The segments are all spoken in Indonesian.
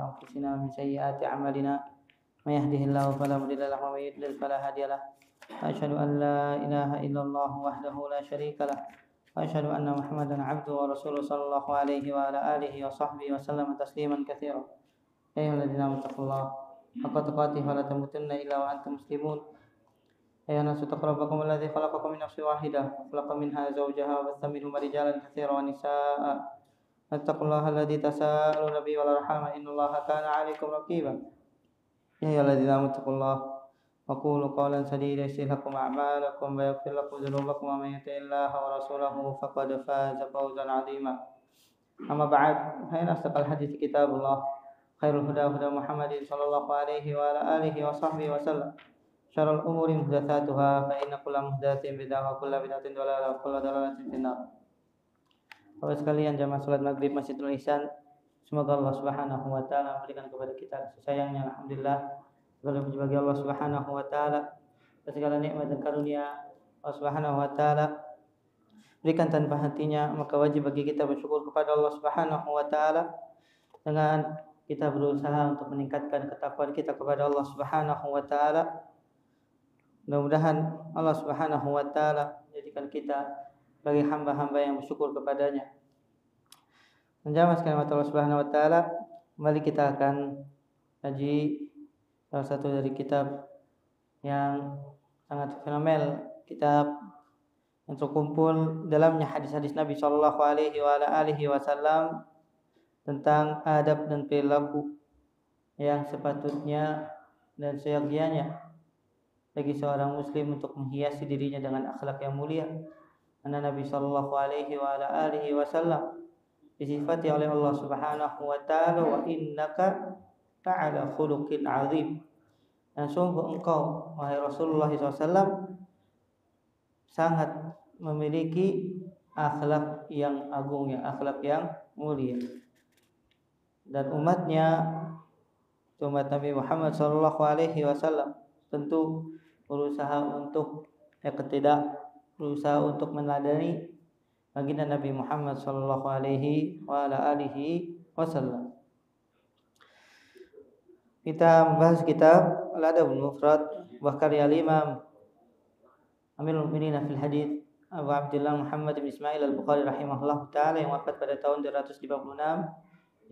أنفسنا من سيئات أعمالنا من يهده الله فلا مضل له ومن يضلل فلا هادي له أشهد أن لا إله إلا الله وحده لا شريك له وأشهد أن محمدا عبده ورسوله صلى الله عليه وعلى آله وصحبه وسلم تسليما كثيرا أيها الذين آمنوا اتقوا الله حق تقاته ولا تموتن إلا وأنتم مسلمون أيها الناس اتقوا ربكم الذي خلقكم من نفس واحدة وخلق منها زوجها وبث منهما رجالا كثيرا ونساء اتقوا الله الذي تساءلون به والأرحام إن الله كان عليكم رقيبا يا أيها الذين آمنوا اتقوا الله وقولوا قولا سديدا يصلح لكم أعمالكم ويغفر لكم ذنوبكم ومن يطع الله ورسوله فقد فاز فوزا عظيما أما بعد فإن أصدق الحديث كتاب الله خير الهدى هدى محمد صلى الله عليه وعلى آله وصحبه وسلم شر الأمور محدثاتها فإن كل محدثة بدعة وكل بدعة ضلالة وكل ضلالة في النار. Bapak sekalian jamaah salat maghrib Masjidul Ihsan, semoga Allah Subhanahu wa taala memberikan kepada kita kasih sayangnya. Alhamdulillah, segala puji bagi Allah Subhanahu wa taala atas segala nikmat dan karunia Allah Subhanahu wa taala berikan tanpa hentinya, maka wajib bagi kita bersyukur kepada Allah Subhanahu wa taala dengan kita berusaha untuk meningkatkan ketakwaan kita kepada Allah Subhanahu wa taala. Mudah-mudahan Allah Subhanahu wa taala menjadikan kita bagi hamba-hamba yang bersyukur kepadanya. Menjawab sekalian Allah Subhanahu wa taala, kembali kita akan kaji salah satu dari kitab yang sangat fenomenal, kitab yang terkumpul dalamnya hadis-hadis Nabi sallallahu alaihi wasallam tentang adab dan perilaku yang sepatutnya dan seyogianya bagi seorang muslim untuk menghiasi dirinya dengan akhlak yang mulia. Karena Nabi sallallahu alaihi wasallam disifati oleh Allah Subhanahu wa taala, wa innaka ta'ala khuluqin azim. Dan sungguh engkau wahai Rasulullah SAW sangat memiliki akhlak yang agung, ya, akhlak yang mulia. Dan umatnya, umat Nabi Muhammad sallallahu alaihi wasallam tentu berusaha untuk berusaha untuk meneladani baginda Nabi Muhammad sallallahu alaihi wasallam. Kita membahas kitab Al-Adabul Mufrad wa karya Imam Amirul Mukminin fil Hadits Abu Abdullah Muhammad bin Ismail Al-Bukhari rahimahullah taala yang wafat pada tahun 256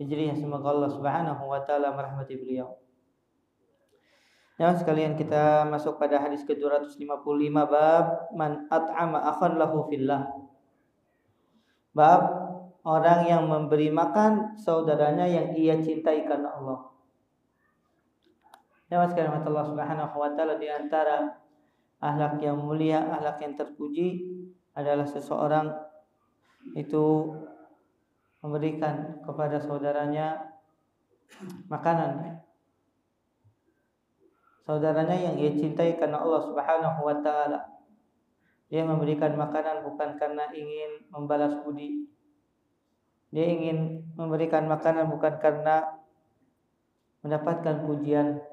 Hijriah. Semoga Allah Subhanahu wa taala merahmati beliau. Ya, sekalian kita masuk pada hadis ke-255, bab man at'ama akhan lahu fillah. Bab orang yang memberi makan saudaranya yang ia cintai karena Allah. Ya, sekalian Allah Subhanahu wa taala, di antara akhlak yang mulia, akhlak yang terpuji adalah seseorang itu memberikan kepada saudaranya makanan. Saudaranya yang ia cintai karena Allah Subhanahu wa taala. Dia memberikan makanan bukan karena ingin membalas budi. Dia ingin memberikan makanan bukan karena mendapatkan pujian,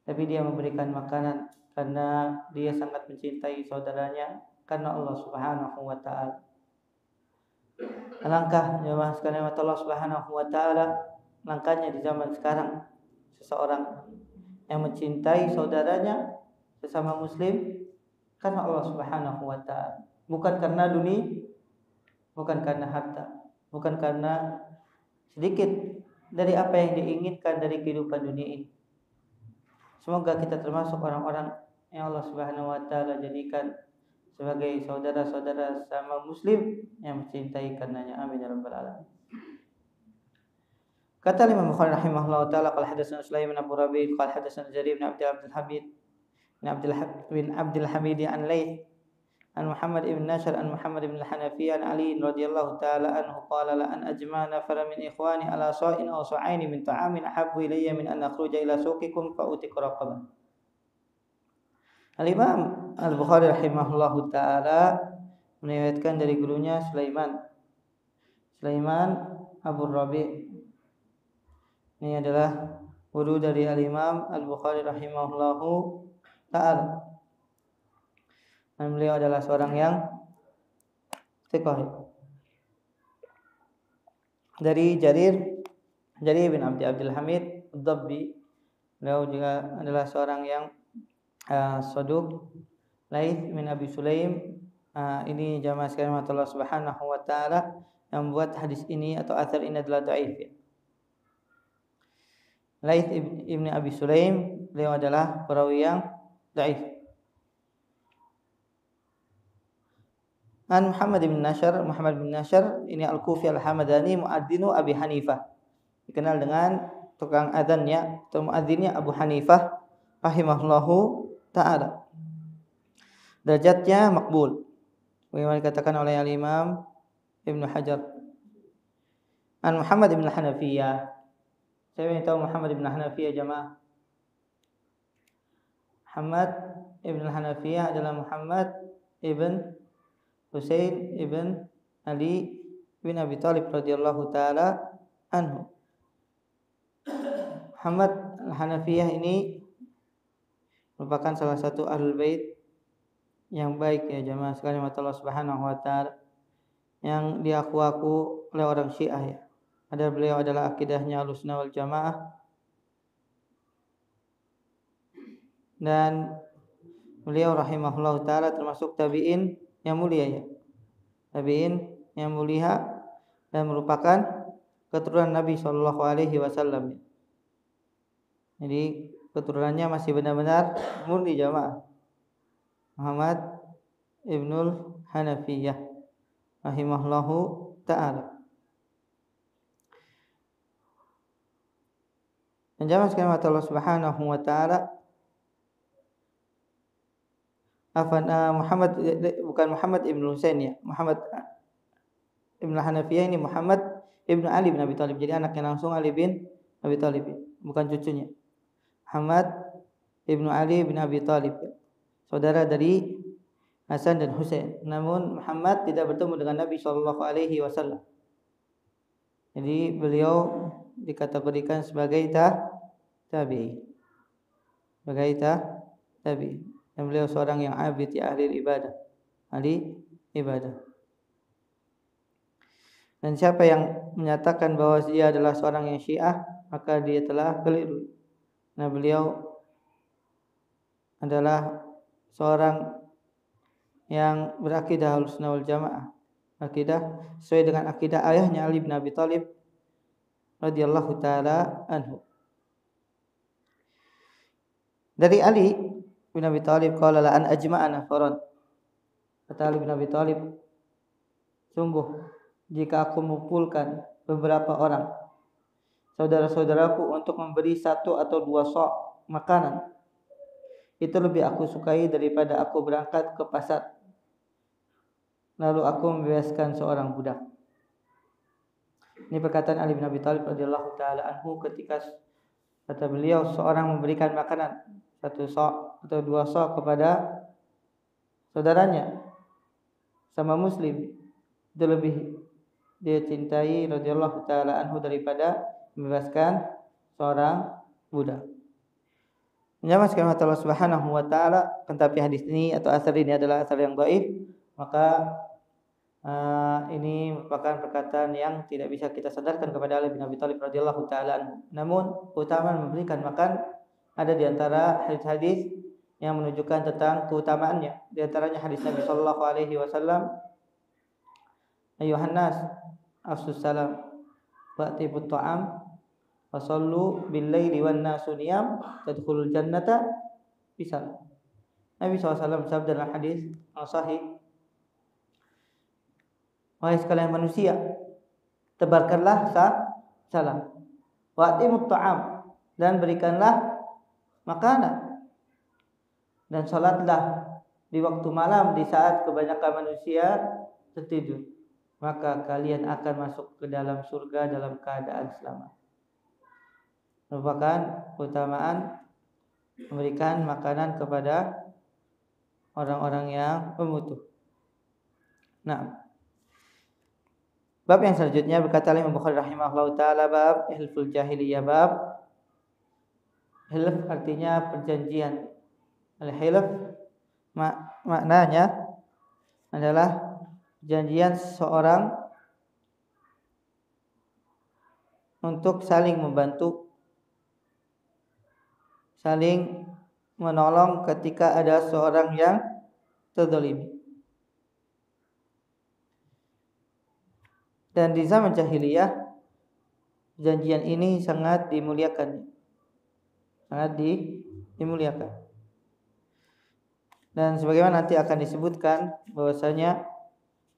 tapi dia memberikan makanan karena dia sangat mencintai saudaranya karena Allah Subhanahu wa taala. Alangkah jemaah sekalian Allah Subhanahu wa taala, langkahnya di zaman sekarang seseorang yang mencintai saudaranya sesama muslim karena Allah Subhanahu wa taala, bukan karena dunia, bukan karena harta, bukan karena sedikit dari apa yang diinginkan dari kehidupan dunia ini. Semoga kita termasuk orang-orang yang Allah Subhanahu wa taala jadikan sebagai saudara-saudara sesama muslim yang mencintai karenanya. Amin ya rabbal alamin. Kata Imam Bukhari rahimahullah taala, qala hadatsana Sulaiman Abu Rabi' qala hadatsana Jarir bin Abdul Hamid an Laits an Muhammad ibn Nashr an Muhammad ibn al-Hanafi an Ali radhiyallahu taala anhu qala la an ajma'a nafara min ikhwani ala sa'in aw sa'aini min ta'amin ahabbu ilayya min an akhruja ila suqikum fa utiq raqabah. Al-Imam Al-Bukhari rahimahullah taala meriwayatkan dari gurunya Sulaiman Abu Rabi'. Ini adalah guru dari Al-Imam Al-Bukhari rahimahullahu ta'ala. Dan beliau adalah seorang yang thiqah. Dari Jarir Jadi bin Abdul Hamid Ad-Dabbi, beliau juga adalah seorang yang saduq. Laits bin Abi Sulaim, ini jamaah sekalian Allah Subhanahu wa taala yang membuat hadis ini atau athar ini adalah dhaif. Laits ibn Abi Sulaim, beliau adalah perawi yang dhaif. An Muhammad bin Nashr ini Al-Kufi Al-Hamadani muadzinu Abi Hanifah, dikenal dengan tukang adzannya atau muadzinnya Abu Hanifah rahimahullahu taala. Derajatnya makbul, bagaimana dikatakan oleh Al-Imam Ibnu Hajar. An Muhammad bin Hanafiyah, saya ingin tahu Muhammad bin Hanafiyah jamaah. Muhammad ibn Hanafiyah adalah Muhammad ibn Husain ibn Ali bin Abi Thalib radhiyallahu taala anhu. Muhammad al-Hanafiyah ini merupakan salah satu ahlul bait yang baik ya jamaah sekalian Allah Subhanahu wa taala, yang diaku-aku oleh orang Syiah ya. Beliau adalah akidahnya Ahlussunnah wal Jamaah, dan beliau rahimahullah taala termasuk tabi'in yang mulia ya. Tabi'in yang mulia dan merupakan keturunan Nabi sallallahu alaihi wasallam. Jadi keturunannya masih benar-benar murni jamaah. Muhammad Ibnul Hanafiyah rahimahullahu taala. Dan jamaah sekalian Allah Subhanahu wa taala, Muhammad bukan Muhammad Ibn Husain ya. Muhammad Ibn Hanafiyah ini Muhammad Ibn Ali bin Abi Thalib. Jadi anaknya langsung Ali bin Abi Thalib, bukan cucunya. Muhammad Ibn Ali bin Abi Thalib, saudara dari Hasan dan Husain. Namun Muhammad tidak bertemu dengan Nabi sallallahu alaihi wasallam. Jadi beliau dikategorikan sebagai tabi'i. Sebagai tabi'i. Dan beliau seorang yang abid ya, ahli ibadah. Dan siapa yang menyatakan bahwa dia adalah seorang yang Syiah, maka dia telah keliru. Nah, beliau adalah seorang yang berakidah Ahlussunnah wal Jamaah, akidah sesuai dengan akidah ayahnya Ali bin Abi Thalib radhiyallahu taala anhu. Dari Ali bin Abi Thalib, qala la an ajma'a nafaran. Kata Ali bin Abi Thalib, sungguh jika aku mengumpulkan beberapa orang saudara-saudaraku untuk memberi 1 atau 2 sok makanan, itu lebih aku sukai daripada aku berangkat ke pasar lalu aku membebaskan seorang budak. Ini perkataan Ali bin Abi Thalib radhiyallahu taala anhu ketika kata beliau seorang memberikan makanan 1 sok atau 2 sok kepada saudaranya sama muslim, itu lebih dia cintai radhiyallahu taala anhu daripada membebaskan seorang budak. Menjelaskan Allah Subhanahu wa taala, tetapi hadis ini atau asar ini adalah asar yang dhaif, maka ini merupakan perkataan yang tidak bisa kita sandarkan kepada Ali bin Abi Thalib radhiyallahu taala anhu. Namun keutamaan memberikan makan ada di antara hadis-hadis yang menunjukkan tentang keutamaannya. Di antaranya hadis Nabi sallallahu alaihi wasallam, ayuhan nas afsus salam wa'tibut ta'am wa sallu bil laili wan nasu niyam tadkhulul jannata bisalam. Nabi SAW bersabda dalam hadis sahih, wahai sekalian manusia, tebarkanlah salam, wa'timut ta'am, dan berikanlah makanan, dan salatlah di waktu malam di saat kebanyakan manusia tertidur, maka kalian akan masuk ke dalam surga dalam keadaan selamat. Merupakan keutamaan memberikan makanan kepada orang-orang yang membutuh. Nah, bab yang selanjutnya berkata Imam Bukhari rahimahullah taala, bab hilful jahiliyah. Bab hilf artinya perjanjian. Al-hilf maknanya adalah perjanjian seorang untuk saling membantu, saling menolong ketika ada seorang yang terzalimi. Dan di zaman jahiliyah perjanjian ini sangat dimuliakan. Sangat dimuliakan. Dan sebagaimana nanti akan disebutkan bahwasanya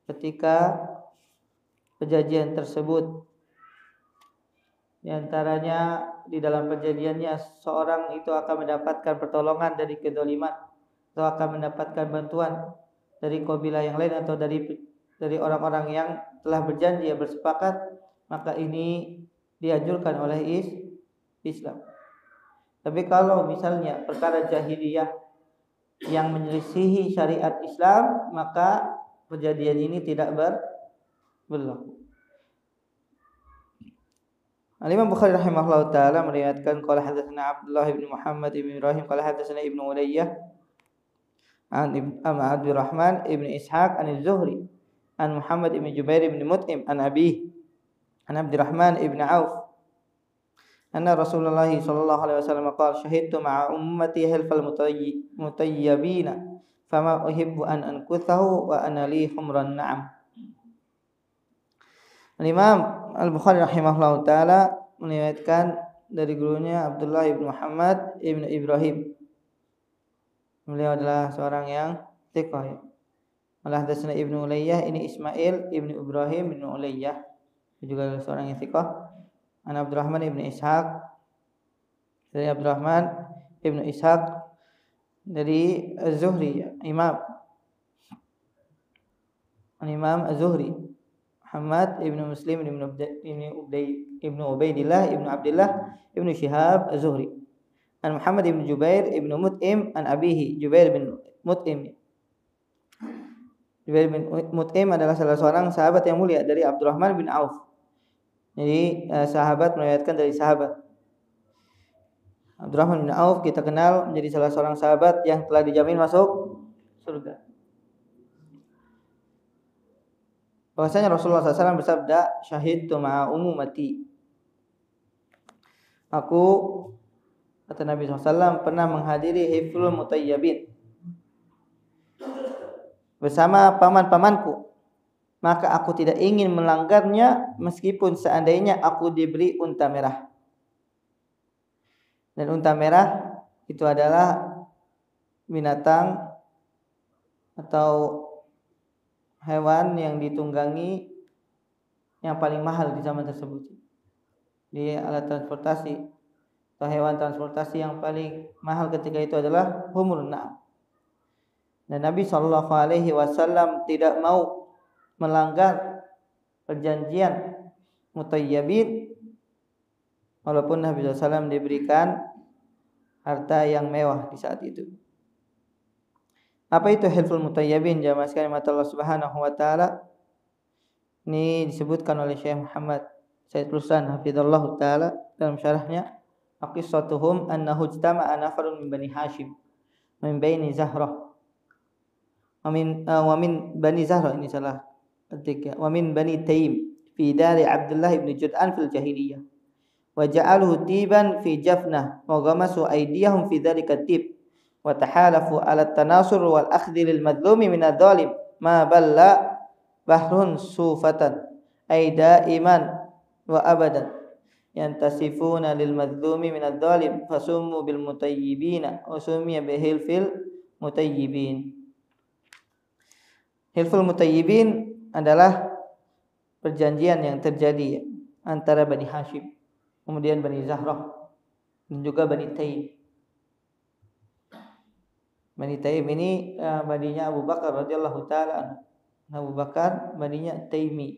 ketika perjanjian tersebut di antaranya di dalam perjanjiannya seorang itu akan mendapatkan pertolongan dari kedzaliman atau akan mendapatkan bantuan dari kabilah yang lain atau dari orang-orang yang telah berjanji yang bersepakat, maka ini dianjurkan oleh Islam. Tapi kalau misalnya perkara jahiliyah yang menyelisihi syariat Islam, maka perjanjian ini tidak berlaku. Al-Imam Bukhari rahimahullah ta'ala meriwayatkan qala hadatsana Abdullah bin Muhammad bin Ibrahim qala hadatsana Ibnu Ulayyah an Abdurrahman ibn Ishaq an Az-Zuhri an Muhammad ibn Jubair ibn Mut'im an Abi an Abdurrahman ibn Auf anna Rasulullah sallallahu alaihi wasallam qala syahidtu ma'a ummati hilfal mutayyibina fama uhibbu an ankuthahu wa ana li humran na'am. Al-Imam Al-Bukhari rahimahullah ta'ala meriwayatkan dari gurunya Abdullah ibn Muhammad ibn Ibrahim. Beliau adalah seorang yang thiqah. Al-Hadatsana Ibnu Ulayyah, ini Ismail ibn Ibrahim ibn Ulayyah, juga seorang yang thiqah. An Abdurrahman ibn Ishaq, dari Abdurrahman ibn Ishaq dari Az-Zuhri, Imam Az-Zuhri Muhammad ibn Muslim ibn Ubaidillah ibn Abdullah ibn Shihab Az-Zuhri an Muhammad ibn Jubair ibn Mut'im an abihi Jubair bin Mut'im. Jubair bin Mut'im adalah salah seorang sahabat yang mulia dari Abdurrahman bin Auf. Jadi sahabat meriwayatkan dari sahabat. Abdurrahman bin Auf kita kenal menjadi salah seorang sahabat yang telah dijamin masuk surga. Bahwasanya Rasulullah SAW bersabda, syahidtu ma'a ummati. Aku, kata Nabi SAW, pernah menghadiri hifzul mutayyibin bersama paman-pamanku. Maka aku tidak ingin melanggarnya meskipun seandainya aku diberi unta merah. Dan unta merah itu adalah binatang atau hewan yang ditunggangi yang paling mahal di zaman tersebut. Di alat transportasi atau hewan transportasi yang paling mahal ketika itu adalah humrun na'am. Dan Nabi SAW tidak mau melanggar perjanjian mutayyibin walaupun Nabi SAW diberikan harta yang mewah di saat itu. Apa itu hilful mutayyibin? Jamaah sekalian mata Allah Subhanahu wa taala. Ini disebutkan oleh Syekh Muhammad Said Ruslan hafizallahu taala dalam syarahnya, aqissatuhum annahu ijtama'a nafarun min Bani Hashim min baini Zahrah wa min Bani Zahrah, ini salah ketik ya, wa min Bani Taim fi dari Abdullah ibn Jud'an fil jahiliyah wa ja'aluhu tiban fi jafnah wa ghamasu aydiyahum fi dhalika tib wa tahalafu ala tanasur wal akhdhi lil madlumi min adh-dhalim ma balla bahrun sufatan ay daiman wa abadan yantasifuna lil madlumi min adh-dhalim fasummu bil mutayyibina wa sumiya bihil fil mutayyibin. Hilful mutayyibin adalah perjanjian yang terjadi antara Bani Hashim, kemudian Bani Zahrah dan juga Bani Taim. Bani Taim ini baninya Abu Bakar radhiyallahu taala. Abu Bakar baninya Taimi.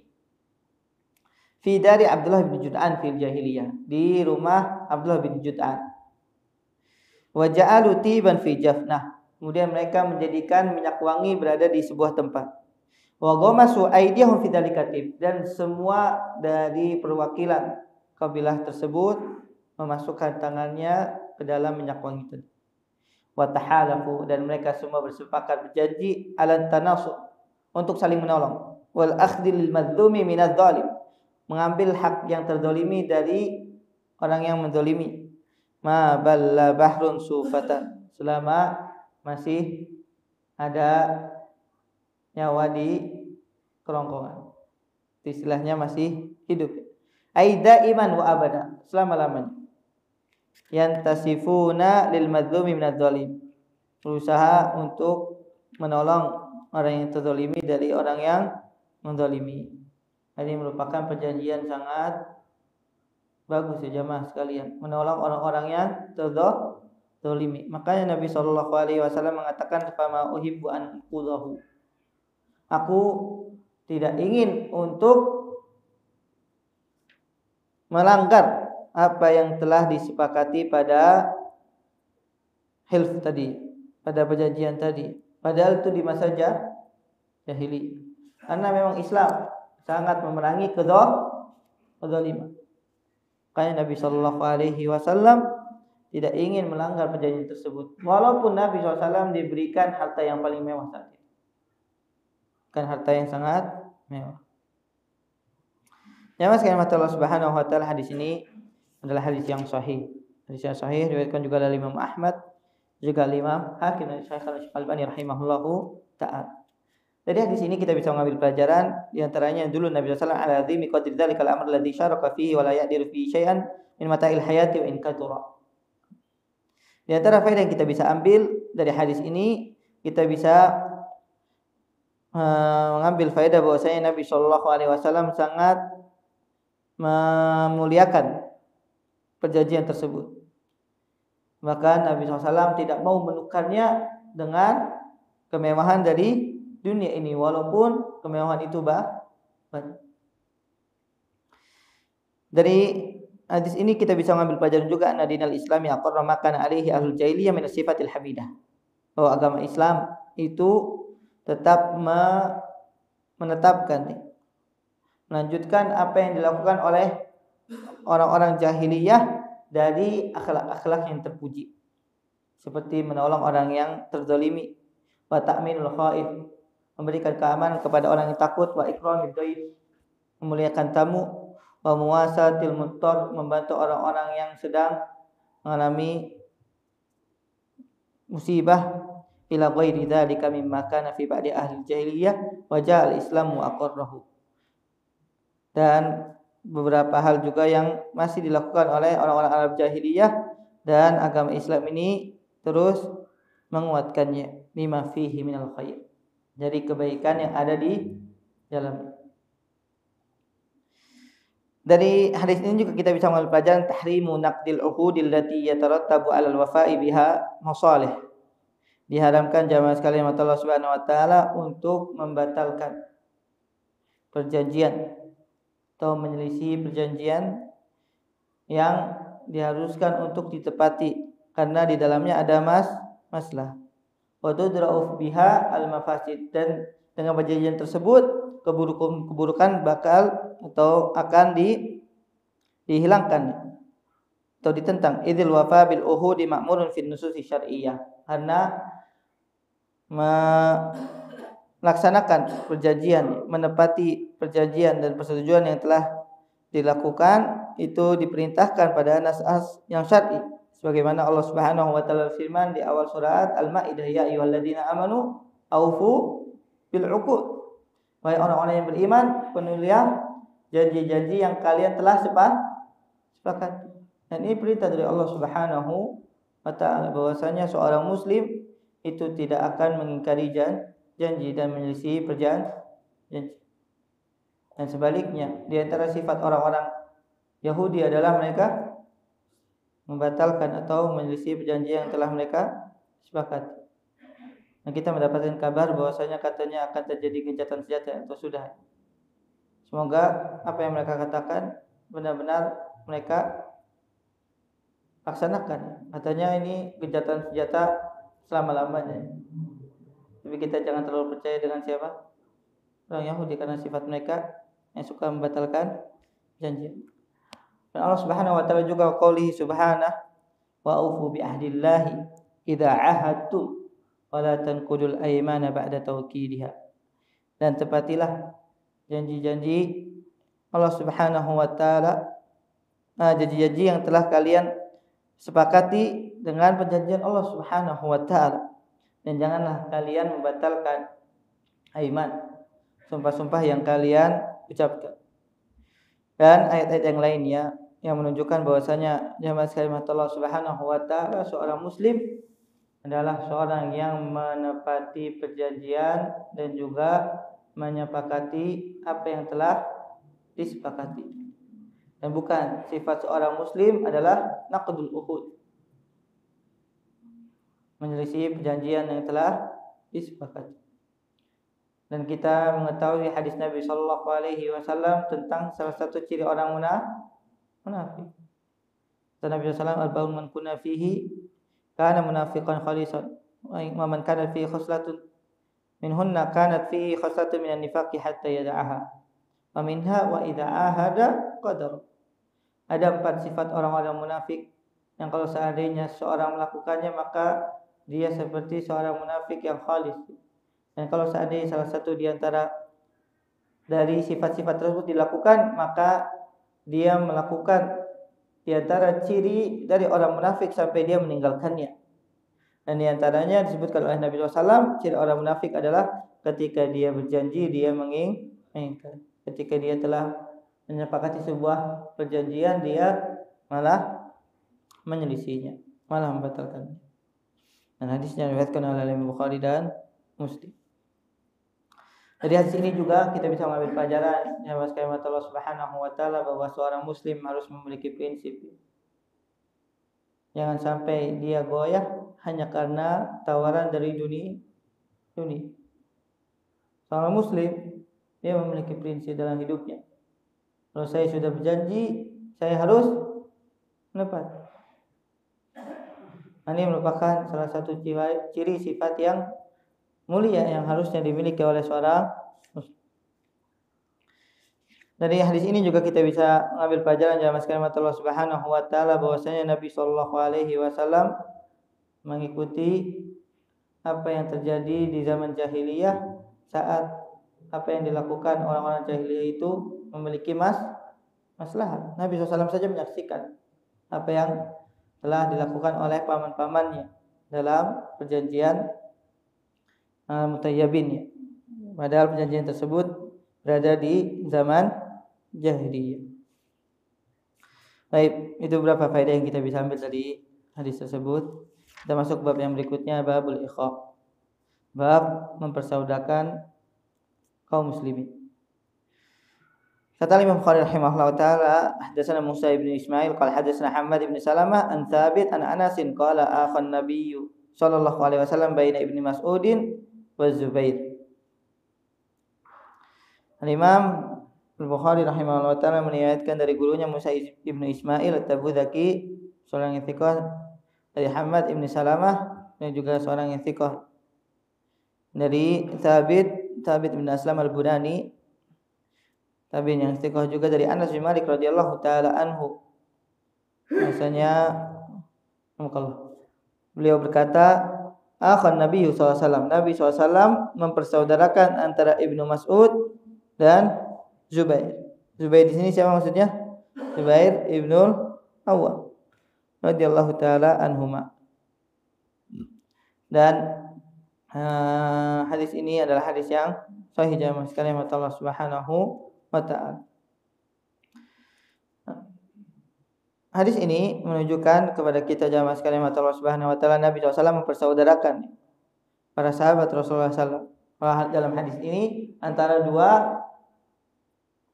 Fi dari Abdullah bin Jud'an fil jahiliyah, di rumah Abdullah bin Jud'an. Wa ja'alu tiban fi jafnah. Kemudian mereka menjadikan minyak wangi berada di sebuah tempat. Wa ghamasu aydihum fi dzalika tib, dan semua dari perwakilan kabilah tersebut memasukkan tangannya ke dalam minyak wangi itu. Wa tahalafu, dan mereka semua bersepakat berjanji ala tanasur, untuk saling menolong, wal akhdhi lil madzlumi minadh dhalim, mengambil hak yang terzalimi dari orang yang menzalimi. Ma balla bahrun sufatan, selama masih ada nyawa di kerongkongan. Istilahnya masih hidup. Aida iman wa abada, selama-lamanya. Yantasifuna lil madzlumi minadz zalim, berusaha untuk menolong orang yang terzalimi dari orang yang menzalimi. Ini merupakan perjanjian sangat bagus ya jamaah sekalian, menolong orang-orang yang terzalimi. Makanya Nabi SAW mengatakan, fama uhibbu an qudahu, aku tidak ingin untuk melanggar apa yang telah disepakati pada hilf tadi, pada perjanjian tadi. Padahal itu di masa jahili. Karena memang Islam sangat memerangi kezaliman. Makanya Nabi SAW tidak ingin melanggar perjanjian tersebut. Walaupun Nabi SAW diberikan harta yang paling mewah saat itu. Bukan harta yang sangat mewah. Jamaah sekalian Allah Subhanahu wa taala, hadis ini adalah hadis yang sahih. Hadis yang sahih diriwayatkan juga oleh Imam Ahmad, juga Imam Hakim dan Syekh Al-Albani rahimahullahu taala. Dari hadis ini kita bisa mengambil pelajaran, di antaranya dulu Nabi sallallahu alaihi wasallam ala dzimi qadri dzalikal amr alladzi syaraka fihi wa la ya'diru fihi syai'an min mata'il hayati wa in kathura. Di antara faedah yang kita bisa ambil dari hadis ini, kita bisa mengambil faedah bahwasanya Nabi sallallahu alaihi wasallam sangat memuliakan perjanjian tersebut. Maka Nabi SAW tidak mau menukarnya dengan kemewahan dari dunia ini, walaupun kemewahan itu banyak. Dari hadis ini kita bisa mengambil pelajaran juga, anna dinal Islami aqarra ma kana alaihi ahlul jahiliyah min sifatil hamidah. Bahwa agama Islam itu tetap menetapkan, melanjutkan apa yang dilakukan oleh orang-orang jahiliyah dari akhlak-akhlak yang terpuji, seperti menolong orang yang terzalimi, wa ta'minul khaif, memberikan keamanan kepada orang yang takut, wa ikramid dhaif, memuliakan tamu, wa muwasatil muttar, membantu orang-orang yang sedang mengalami musibah, ila ghairi dzalika mimma kana fi ba'di ahli jahiliyah wa ja'al islamu aqarrahu. Dan beberapa hal juga yang masih dilakukan oleh orang-orang Arab jahiliyah, dan agama Islam ini terus menguatkannya, lima fihi minal khair, dari kebaikan yang ada di dalam. Dari hadis ini juga kita bisa mengambil pelajaran tahrimu naqdil uhudil lati yatarattabu 'alal wafa'i biha masalih. Diharamkan jamaah sekalian Allah Subhanahu wa taala untuk membatalkan perjanjian atau menyelisih perjanjian yang diharuskan untuk ditepati karena di dalamnya ada masalah. Wa tudra'u biha al-mafasid, dan dengan perjanjian tersebut keburukan bakal atau akan dihilangkan atau ditentang. Idzil wafa bil uhudi ma'murun fi nususi syar'iyyah, karena melaksanakan perjanjian, menepati perjanjian dan persetujuan yang telah dilakukan itu diperintahkan pada nas-nas yang syar'i, sebagaimana Allah Subhanahu wa taala firman di awal surat Al-Maidah, ya ayyuhalladzina amanu aufu bil 'uqud, wahai orang-orang yang beriman, penuhilah janji-janji yang kalian telah sepakat. Dan ini perintah dari Allah Subhanahu wa taala bahwasanya seorang muslim itu tidak akan mengingkari janji dan menyelisih janji. Dan sebaliknya, di antara sifat orang-orang Yahudi adalah mereka membatalkan atau menyelisih perjanjian yang telah mereka sepakati. Dan kita mendapatkan kabar bahwasanya katanya akan terjadi gencatan senjata atau sudah. Semoga apa yang mereka katakan benar-benar mereka laksanakan. Katanya ini gencatan senjata selama-lamanya. Tapi kita jangan terlalu percaya dengan siapa? Orang Yahudi, karena sifat mereka yang suka membatalkan janji. Dan Allah Subhanahu wa taala juga qaulihi subhanahu wa aufu bi ahdillahi idza ahadtum wa la tanqudul aymana ba'da tawkidiha. Dan tepatilah janji-janji Allah Subhanahu wa taala, janji-janji yang telah kalian sepakati dengan perjanjian Allah Subhanahu wa taala. Dan janganlah kalian membatalkan aiman, sumpah-sumpah yang kalian ucapkan. Dan ayat-ayat yang lainnya yang menunjukkan bahwasanya jamaah sekalian Allah Subhanahu wa taala, seorang muslim adalah seorang yang menepati perjanjian dan juga menyepakati apa yang telah disepakati. Dan bukan sifat seorang muslim adalah naqdul uhud, menyelisih perjanjian yang telah disepakati. Dan kita mengetahui hadis Nabi sallallahu alaihi wasallam tentang salah satu ciri orang munafik. Kata Nabi sallallahu alaihi wasallam, al-baun man kunna fihi kana munafiqan khalisan wa man kana fihi khoslatun minhunna kanat fihi khoslatun minan nifaqi hatta yada'aha wa minha wa idza ahada qadar. Ada 4 sifat orang-orang munafik yang kalau seandainya seorang melakukannya maka dia seperti seorang munafik yang khalis. Dan kalau seandainya salah satu di antara dari sifat-sifat tersebut dilakukan, maka dia melakukan di antara ciri dari orang munafik sampai dia meninggalkannya. Dan di antaranya disebutkan oleh Nabi SAW, ciri orang munafik adalah ketika dia berjanji dia mengingkar. Ketika dia telah menyepakati sebuah perjanjian, dia malah menyelisihinya, malah membatalkannya. Dan hadisnya diriwayatkan oleh Imam Bukhari dan Muslim. Dari hadis ini juga kita bisa mengambil pelajaran yang sekalian Allah Subhanahu wa taala bahwa seorang muslim harus memiliki prinsip. Jangan sampai dia goyah hanya karena tawaran dari dunia. Seorang muslim dia memiliki prinsip dalam hidupnya. Kalau saya sudah berjanji, saya harus menepati. Ini merupakan salah satu ciri sifat yang mulia yang harusnya dimiliki oleh seorang muslim. Dari hadis ini juga kita bisa mengambil pelajaran jamaah sekalian Allah Subhanahu wa taala bahwasanya Nabi sallallahu alaihi wasallam mengikuti apa yang terjadi di zaman jahiliyah saat apa yang dilakukan orang-orang jahiliyah itu memiliki maslahat. Nabi SAW saja menyaksikan apa yang telah dilakukan oleh paman-pamannya dalam perjanjian mutayyabin. Padahal perjanjian tersebut berada di zaman jahiliyah. Baik, itu beberapa faedah yang kita bisa ambil dari hadis tersebut. Kita masuk bab yang berikutnya, babul ikha. Bab mempersaudakan kaum muslimin. Kata Imam Bukhari rahimahullah taala, hadatsana Musa ibn Ismail qala hadatsana Hammad ibn Salamah an Thabit an Anas qala akhan Nabiy sallallahu alaihi wasallam baina Ibnu Mas'udin wa Zubair. Al-Imam Al-Bukhari rahimahullah taala meriwayatkan dari gurunya Musa ibn Ismail at-Tabuzaki, seorang yang thiqah, dari Hammad ibn Salamah dan juga seorang yang thiqah, dari Thabit bin Aslam al-Bunani, tabi'in yang thiqah juga, dari Anas bin Malik radhiyallahu taala anhu. Maksudnya beliau berkata, akhan Nabi SAW, Nabi SAW mempersaudarakan antara Ibnu Mas'ud dan Zubair. Zubair di sini siapa maksudnya? Zubair ibnul Awwam radhiyallahu taala anhuma. Dan hadis ini adalah hadis yang sahih jamaah sekalian Allah Subhanahu wa ta'ala. Hadis ini menunjukkan kepada kita jamaah sekalian Allah Subhanahu wa ta'ala, Nabi SAW mempersaudarakan para sahabat Rasulullah SAW. Dalam hadis ini antara dua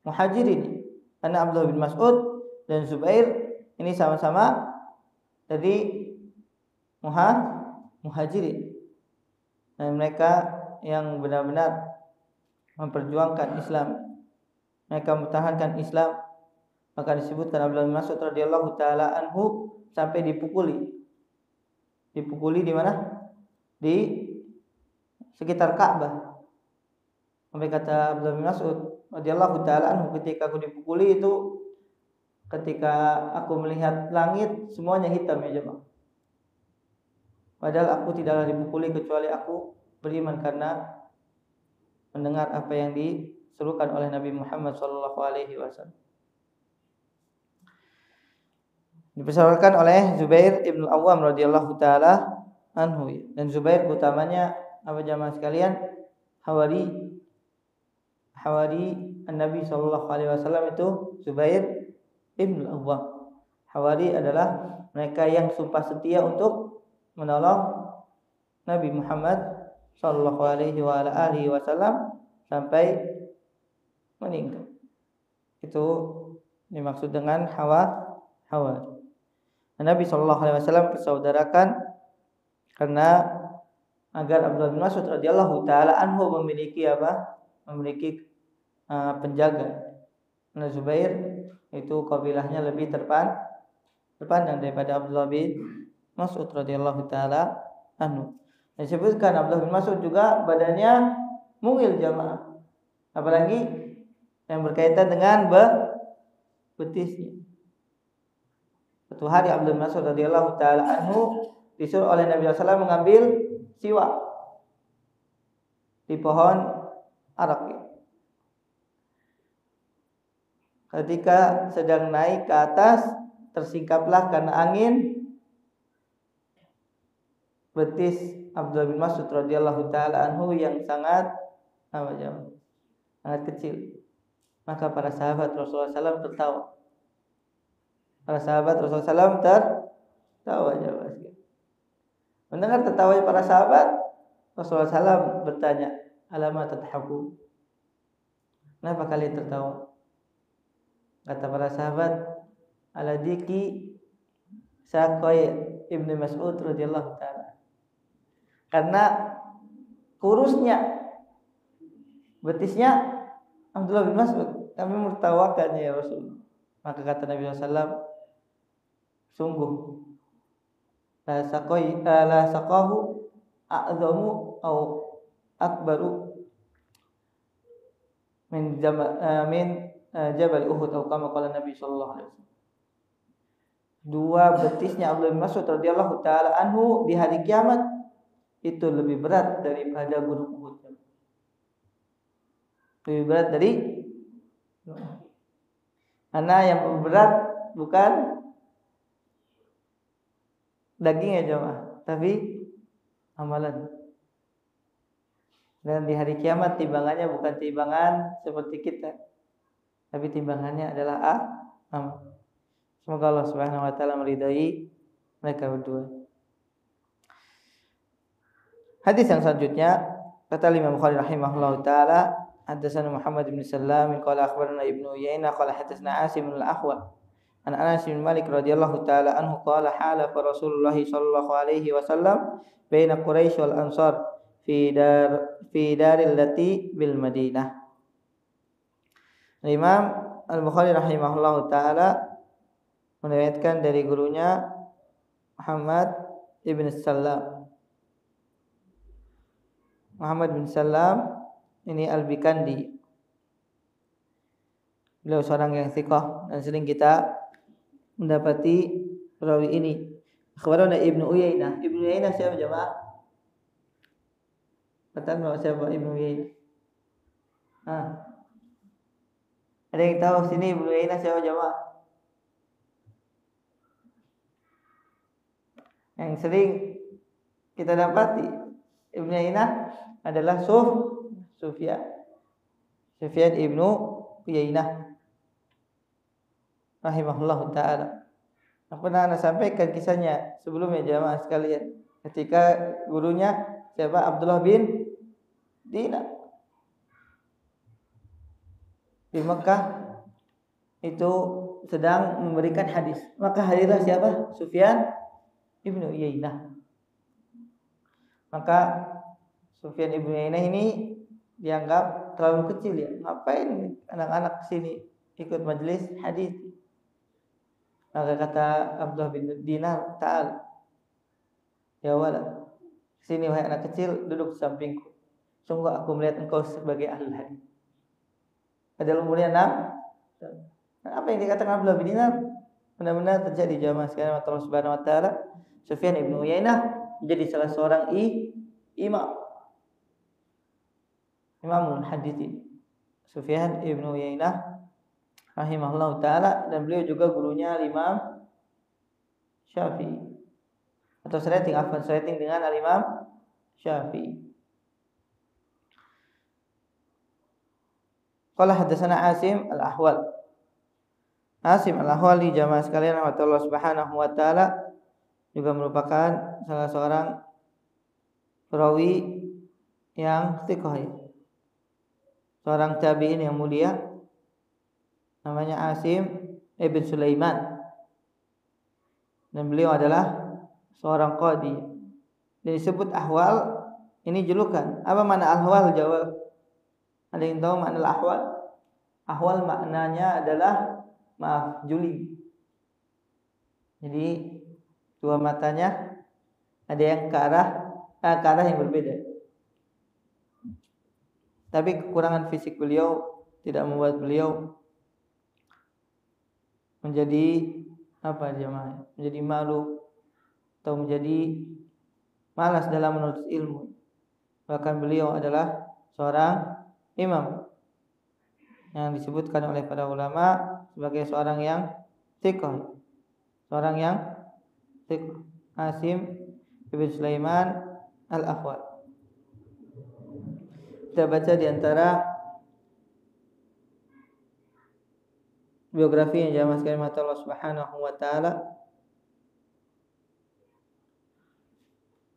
muhajirin, karena Abdullah bin Mas'ud dan Zubair ini sama-sama dari muhajirin. Dan mereka yang benar-benar memperjuangkan Islam, mereka mempertahankan Islam. Maka disebutkan Abdullah bin Mas'ud radhiyallahu taala anhu sampai dipukuli di mana? Di sekitar Ka'bah. Sampai kata Abdullah bin Mas'ud radhiyallahu taala anhu, ketika aku dipukuli itu, ketika aku melihat langit semuanya hitam ya jemaah. Padahal aku tidaklah dipukuli kecuali aku beriman karena mendengar apa yang diserukan oleh Nabi Muhammad sallallahu alaihi wasallam. Dipersawarkan oleh Zubair ibn Awwam radhiyallahu taala anhu. Dan Zubair utamanya apa jamaah sekalian? Hawari Nabi sallallahu alaihi wasallam itu Zubair ibn Awwam. Hawari adalah mereka yang sumpah setia untuk menolong Nabi Muhammad sallallahu alaihi wasallam sampai meninggal. Itu dimaksud dengan Hawari. Nabi sallallahu alaihi wasallam persaudarakan karena agar Abdullah bin Mas'ud radhiyallahu taala anhu memiliki penjaga. Nah, Zubair itu kabilahnya lebih terpandang daripada Abdullah bin Mas'ud radhiyallahu taala anhu. Disebutkan Abdullah bin Mas'ud juga badannya mungil jamaah. Apalagi yang berkaitan dengan betisnya. Suatu hari Abdullah bin Mas'ud radhiyallahu taala anhu disuruh oleh Nabi sallallahu alaihi wasallam mengambil siwak di pohon arak. Ketika sedang naik ke atas, tersingkaplah karena angin betis Abdullah bin Mas'ud radhiyallahu taala anhu yang sangat kecil. Maka para sahabat Rasulullah SAW tertawa. Para sahabat Rasulullah SAW tertawa. Mendengar tertawanya para sahabat, Rasulullah SAW bertanya, "Alama tadhaku?" Kenapa kalian tertawa? Kata para sahabat, "Aladiki Saqai Ibnu Mas'ud radhiyallahu taala." Karena kurusnya betisnya Abdullah bin Mas'ud, kami mertawakannya ya Rasul. Maka kata Nabi SAW, sungguh la saqahu a'zamu au akbaru min Jabal Uhud atau kama qala Nabi sallallahu alaihi wasallam. Dua betisnya Abdullah bin Mas'ud radhiyallahu taala anhu di hari kiamat itu lebih berat daripada gunung Uhud. Lebih berat dari karena yang berat bukan dagingnya jemaah, tapi amalan. Dan di hari kiamat timbangannya bukan timbangan seperti kita, tapi timbangannya adalah amal. Semoga Allah Subhanahu wa taala meridai mereka berdua. Hadis yang selanjutnya kata Imam Bukhari rahimahullahu taala, haddatsana Muhammad bin Sallam qala akhbarana Ibnu Uyainah qala haddatsana Asim bin al-Ahwal an Anas bin Malik radhiyallahu taala anhu qala halafa Rasulullah sallallahu alaihi wasallam baina Quraisy wal Ansar fi daril lati bil Madinah. Imam Al-Bukhari rahimahullahu taala meriwayatkan dari gurunya Muhammad ibn Sallam. Muhammad bin Sallam ini Al-Bikandi. Beliau seorang yang thiqah dan sering kita mendapati perawi ini. Akhbarana Ibnu Uyainah. Ibnu Uyainah siapa jemaah? Katakan siapa Ibnu Uyainah? Ada yang tahu sini Ibnu Uyainah siapa jemaah? Yang sering kita dapati Ibnu Uyainah adalah Sufyan Ibnu Uyainah rahimahullahu taala. Pernah Anda sampaikan kisahnya sebelumnya jamaah sekalian. Ketika gurunya siapa? Abdullah bin Dinar di Mekah itu sedang memberikan hadis. Maka hadirlah siapa? Sufyan Ibnu Uyainah. Maka Sufyan Ibnu Uyainah ini dianggap terlalu kecil ya. Ngapain anak-anak sini ikut majelis hadis? Maka kata Abdullah bin Dinar, "Ta'al. Ya walad. Sini wahai anak kecil, duduk sampingku. Sungguh aku melihat engkau sebagai ahli hadis." Pada umurnya 6. Apa yang dikatakan Abdullah bin Dinar benar-benar terjadi jamaah sekalian Allah Subhanahu wa taala. Sufyan Ibnu Uyainah menjadi salah seorang imamun haditsin, Sufyan ibnu Uyainah rahimahullah ta'ala, dan beliau juga gurunya Imam Syafi'i, atau serating dengan Imam Syafi'i. Qala hadatsana Asim al-Ahwal. Asim al-Ahwali jamaah sekalian rahmatullah subhanahu wa ta'ala juga merupakan salah seorang perawi yang thiqah, seorang tabi'in yang mulia, namanya Asim ibn Sulaiman, dan beliau adalah seorang qadi. Dan disebut ahwal, ini julukan. Apa makna ahwal? Jawab. Ada yang tahu makna ahwal? Ahwal maknanya adalah juli. Jadi dua matanya ada yang ke arah yang berbeda. Tapi kekurangan fisik beliau tidak membuat beliau menjadi menjadi malu atau menjadi malas dalam menuntut ilmu. Bahkan beliau adalah seorang imam yang disebutkan oleh para ulama sebagai seorang yang thiqah, Asim ibn Sulaiman al-Ahwal. Kita baca di antara biografi yang jamaah sekalian mata Allah Subhanahu wa taala.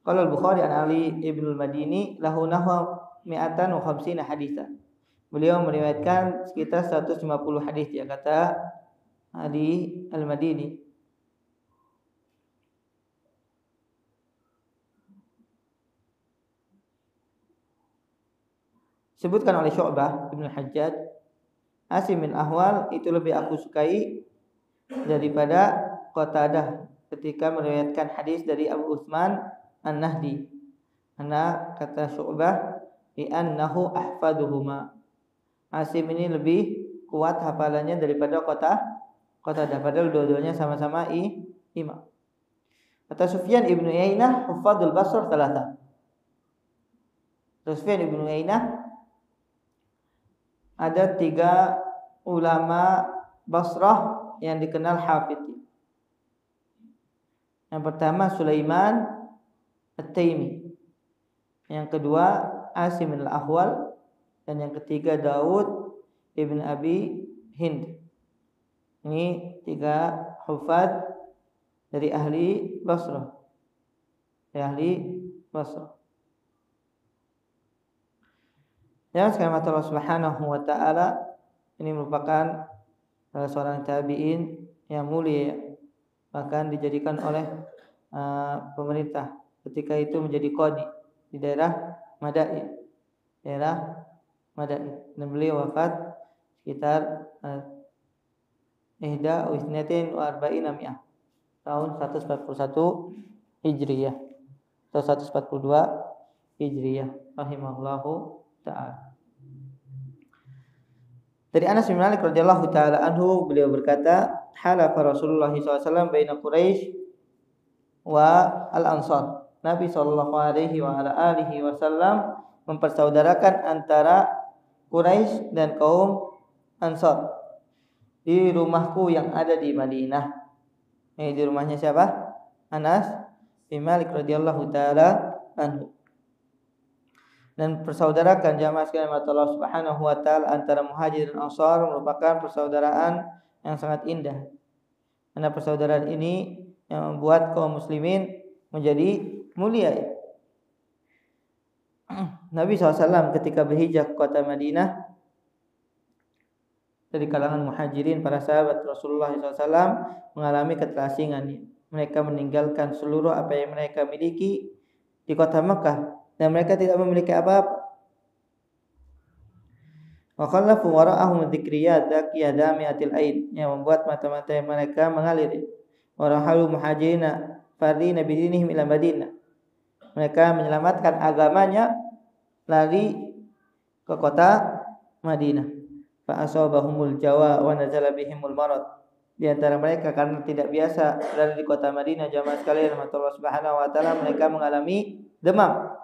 Qala al-Bukhari an Ali ibn al-Madini lahu nahwa 150 haditsan. Beliau meriwayatkan sekitar 150 hadis, ya, kata Ali al-Madini. Sebutkan oleh Syu'bah Ibn Hajjaj, Asim bin Ahwal itu lebih aku sukai daripada Qatadah ketika meriwayatkan hadis dari Abu Utsman An-Nahdi. Karena kata Syu'bah bi annahu ahfaduhuma, Asim ini lebih kuat hafalannya daripada Qatadah, padahal dua-duanya sama-sama imam. Kata Sufyan ibnu Uyainah, hufadzul Basrah thalatha. Sufyan ibnu Uyainah, ada 3 ulama Basrah yang dikenal hafidh. Yang pertama Sulaiman At-Taimi, yang kedua Asim al-Ahwal, dan yang ketiga Daud ibn Abi Hind. Ini 3 hufadz dari ahli Basrah. Ya, sekarang Allah Subhanahu wa taala ini merupakan salah seorang tabi'in yang mulia, bahkan dijadikan oleh pemerintah ketika itu menjadi qadi di daerah Madain. Dan beliau wafat sekitar ihda wa isnatain wa arba'ina mi'ah, tahun 141 Hijriyah atau 142 Hijriyah, rahimahullahu ta'ala. Dari Anas bin Malik radhiyallahu ta'ala anhu, beliau berkata, halafa Rasulullah SAW baina Quraisy wa al-Ansar. Nabi sallallahu alaihi wa ala alihi wasallam mempersaudarakan antara Quraisy dan kaum Ansar di rumahku yang ada di Madinah. Di rumahnya siapa? Anas bin Malik radhiyallahu ta'ala anhu. Dan persaudarakan jamaah sekalian Allah Subhanahu wa taala antara Muhajir dan Ansar merupakan persaudaraan yang sangat indah. Karena persaudaraan ini yang membuat kaum muslimin menjadi mulia. Nabi SAW ketika berhijrah ke kota Madinah, dari kalangan muhajirin, para sahabat Rasulullah SAW mengalami keterasingan. Mereka meninggalkan seluruh apa yang mereka miliki di kota Mekah, dan mereka tidak memiliki apa-apa. Wa khallafu wara'ahum dzikriyat dzakiyah dami'atil aid, yang membuat mata-mata mereka mengalir. Wa rahalu muhajirina fardina bidinihim ila Madinah. Mereka menyelamatkan agamanya, lari ke kota Madinah. Fa asabahumul jawa wa nazala bihimul marad. Di antara mereka karena tidak biasa berada di kota Madinah, jamaah sekalian Allah Subhanahu wa taala, mereka mengalami demam.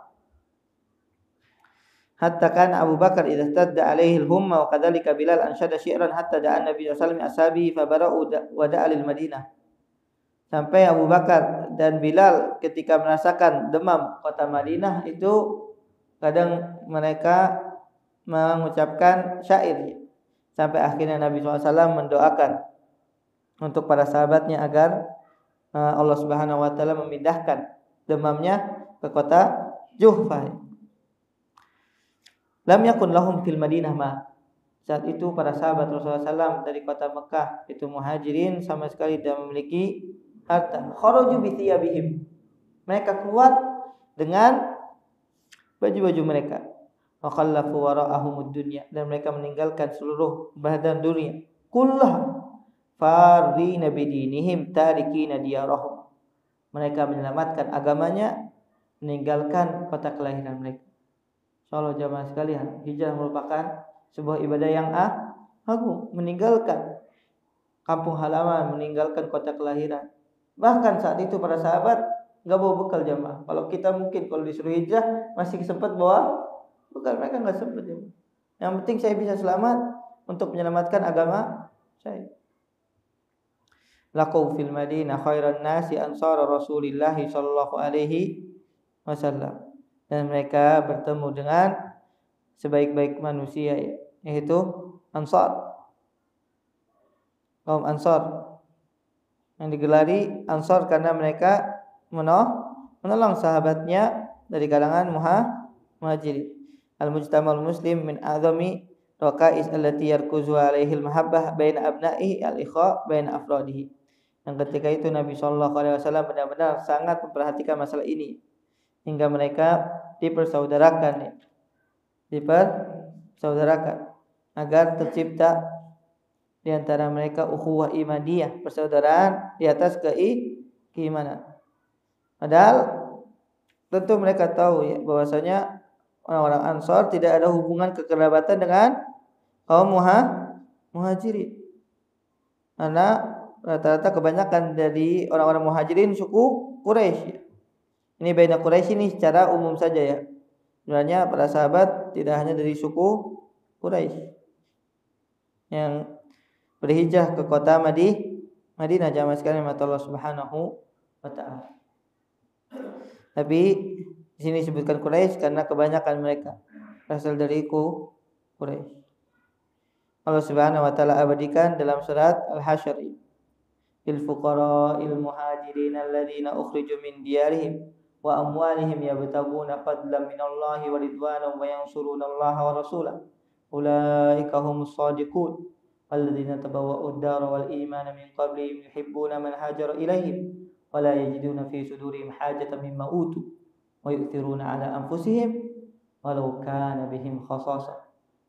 hatta kana Abu Bakar idza stadda alaihi al-humma wa kadzalika Bilal ansyada syi'ran hatta da'a Nabi sallallahu alaihi wasallam ashabi fa bara'u wa da'a lil Madinah. Sampai Abu Bakar dan Bilal ketika merasakan demam kota Madinah itu kadang mereka mengucapkan syair. Sampai akhirnya Nabi SAW mendoakan untuk para sahabatnya agar Allah Subhanahu wa taala memindahkan demamnya ke kota Juhfah. Lam yakun lahum fil Madinah ma. Saat itu para sahabat Rasulullah SAW dari kota Mekah itu muhajirin sama sekali tidak memiliki harta. Kharaju bi thiyabihim. Mereka keluar dengan baju-baju mereka. Wa khallafu wara'ahumud dunya, dan mereka meninggalkan seluruh badan dunia. Kullah farina bidinihim tarikina diyarahum. Mereka menyelamatkan agamanya, meninggalkan kota kelahiran mereka. Insyaallah jamaah sekalian, hijrah merupakan sebuah ibadah yang agung, meninggalkan kampung halaman, meninggalkan kota kelahiran. Bahkan saat itu para sahabat enggak bawa bekal jamaah. Kalau kita mungkin kalau disuruh hijrah masih sempat bawa bekal, mereka enggak sempat jamaah. Yang penting saya bisa selamat untuk menyelamatkan agama saya. Laqau fil Madinah khairan nasi ansar Rasulillah sallallahu alaihi wasallam. Dan mereka bertemu dengan sebaik-baik manusia, yaitu Ansar. Kaum Ansar yang digelari Ansar karena mereka menolong sahabatnya dari kalangan muhajirin. Al-mujtamal muslim min azami raqais allati yarkuzu alaihi al-mahabbah baina abna'i al-ikha baina afradihi. Yang ketika itu Nabi sallallahu alaihi wasallam benar-benar sangat memperhatikan masalah ini hingga mereka dipersaudarakan agar tercipta di antara mereka ukhuwah imaniyah, persaudaraan di atas keimanan. Padahal tentu mereka tahu ya bahwasanya orang-orang Ansar tidak ada hubungan kekerabatan dengan kaum muhajirin. Karena rata-rata kebanyakan dari orang-orang muhajirin suku Quraisy. Ini baina Quraisy ini secara umum saja ya. Sebenarnya para sahabat tidak hanya dari suku Quraisy yang berhijrah ke kota Madinah jamaah sekalian mata Allah Subhanahu wa taala. Tapi di sini disebutkan Quraisy karena kebanyakan mereka berasal dari Quraisy. Allah Subhanahu wa taala abadikan dalam surat Al-Hasyr. Lil fuqara'il muhajirin alladziina ukhriju min diyarihim wa amwalihim yabtaguna fadlan minallahi wa ridwanan wa yansuruna Allaha wa rasulahu ulaika humus shadiqun walladzina tabawwa'ud dara wal imana min qablihim yuhibbuna man hajara ilaihim wa la yajiduna fi sudurihim hajatan mimma utu wa yu'thiruna ala anfusihim walau kana bihim khasasah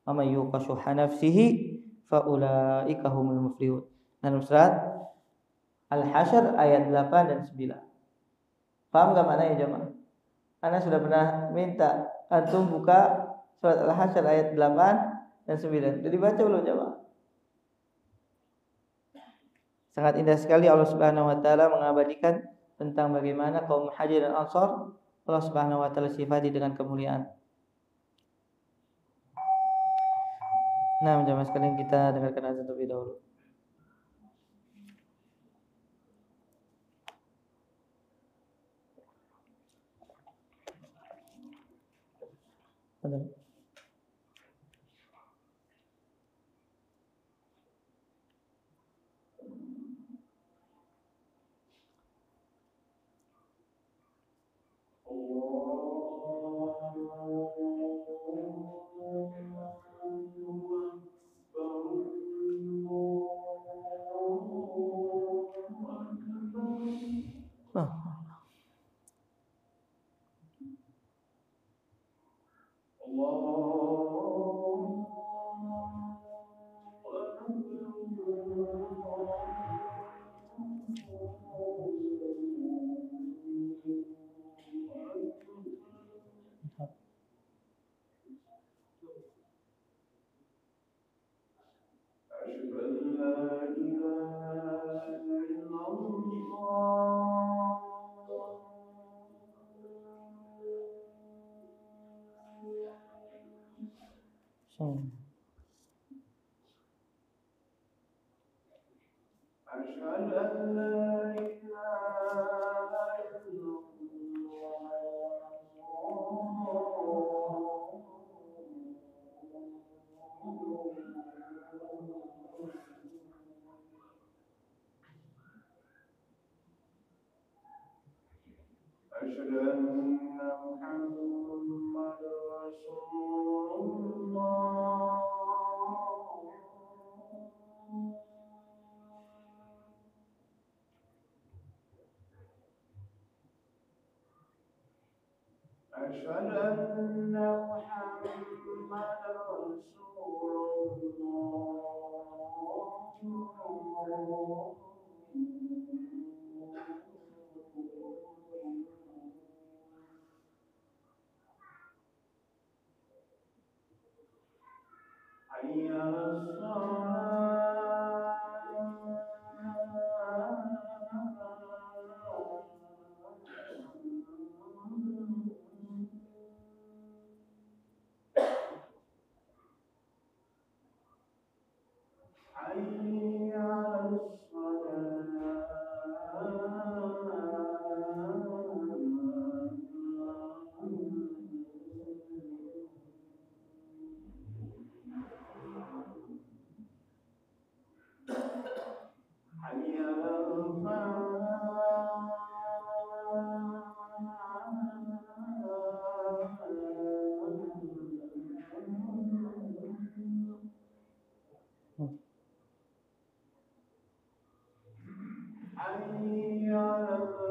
wa may yuqa shuhha nafsihi fa ulaika humul muflihun. Dalam surat Al-Hasyr ayat 8 dan 9. Paham enggak maknanya jemaah? Ana sudah pernah minta antum buka surat Al-Hasyr ayat 8 dan 9. Sudah dibaca belum jemaah? Sangat indah sekali Allah Subhanahu wa taala mengabadikan tentang bagaimana kaum Muhajirin dan Ansar Allah Subhanahu wa taala sifati dengan kemuliaan. Nah, jemaah sekalian kita dengarkan azan terlebih dahulu. Betul. أشهد أن لا إله إلا أشهد أن محمد رسول الله أشهد أن محمد رسول الله حي على الصلاة حي على حي على حي على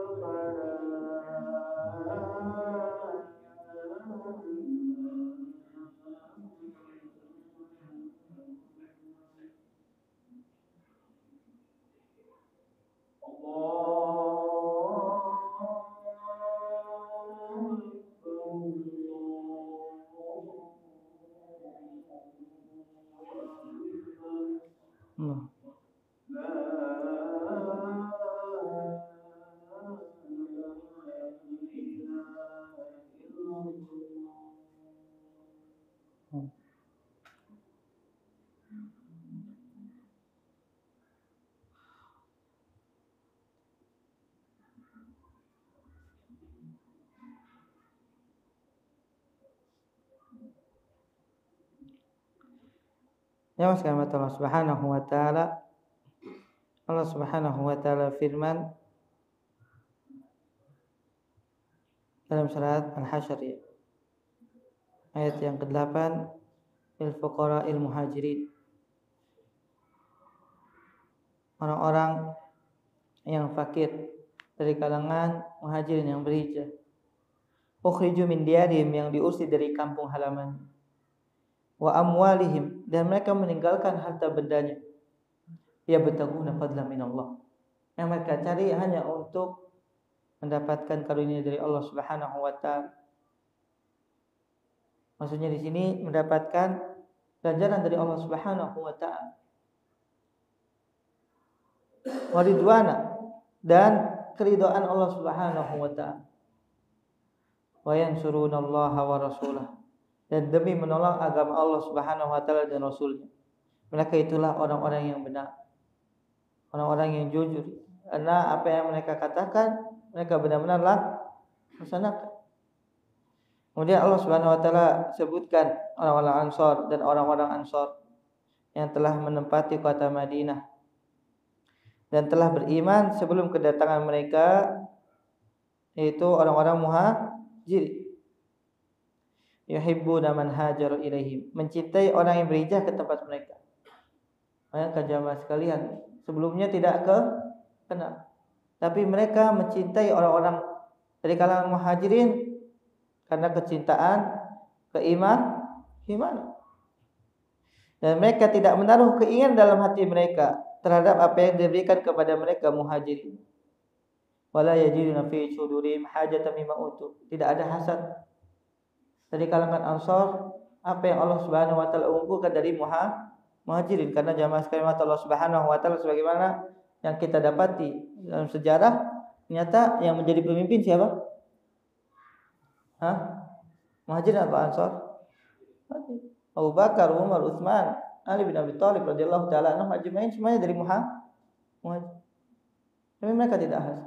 Ya, sekarang Allah Subhanahu wa taala. Allah Subhanahu wa taala firman dalam surat Al-Hasyr ya. Ayat yang ke-8, lil fuqara'il muhajirin. Orang-orang yang fakir dari kalangan muhajirin yang berhijrah. Ukhriju min diyarihim, yang diusir dari kampung halaman. Wa amwalihim, dan mereka meninggalkan harta bendanya. Ya betaguna fadlan min Allah, yang mereka cari hanya untuk mendapatkan karunia dari Allah Subhanahu wa taala. Maksudnya di sini mendapatkan ganjaran dari Allah Subhanahu wa taala. Wa ridwana, dan keridhaan Allah Subhanahu wa taala. Wa yansurunallaha wa rasulahu, dan demi menolong agama Allah Subhanahu wa taala dan Rasulnya. Mereka itulah orang-orang yang benar, orang-orang yang jujur. Karena apa yang mereka katakan, mereka benar-benar laksanakan. Kemudian Allah Subhanahu wa taala sebutkan orang-orang Ansar dan orang-orang Ansar yang telah menempati kota Madinah dan telah beriman sebelum kedatangan mereka, yaitu orang-orang muhajirin. Yuhibbuna man hajaru ilaihim, mencintai orang yang berhijrah ke tempat mereka. Maka jamaah sekalian, sebelumnya tidak kenal, tapi mereka mencintai orang-orang dari kalangan muhajirin karena kecintaan keimanan. Dan mereka tidak menaruh keinginan dalam hati mereka terhadap apa yang diberikan kepada mereka muhajirin. Wala yajiduna fi sudurihim hajatan mimma utu, tidak ada hasad dari kalangan Ansar apa yang Allah Subhanahu wa taala unggulkan dari muhajirin. Karena jamaah sekalian Allah Subhanahu wa taala, sebagaimana yang kita dapati dalam sejarah, ternyata yang menjadi pemimpin siapa? Muhajirin atau Ansar? Abu Bakar, Umar, Utsman, Ali bin Abi Thalib radhiyallahu taala anhum ajmain semuanya dari Muhajir. Tapi mereka tidak haus.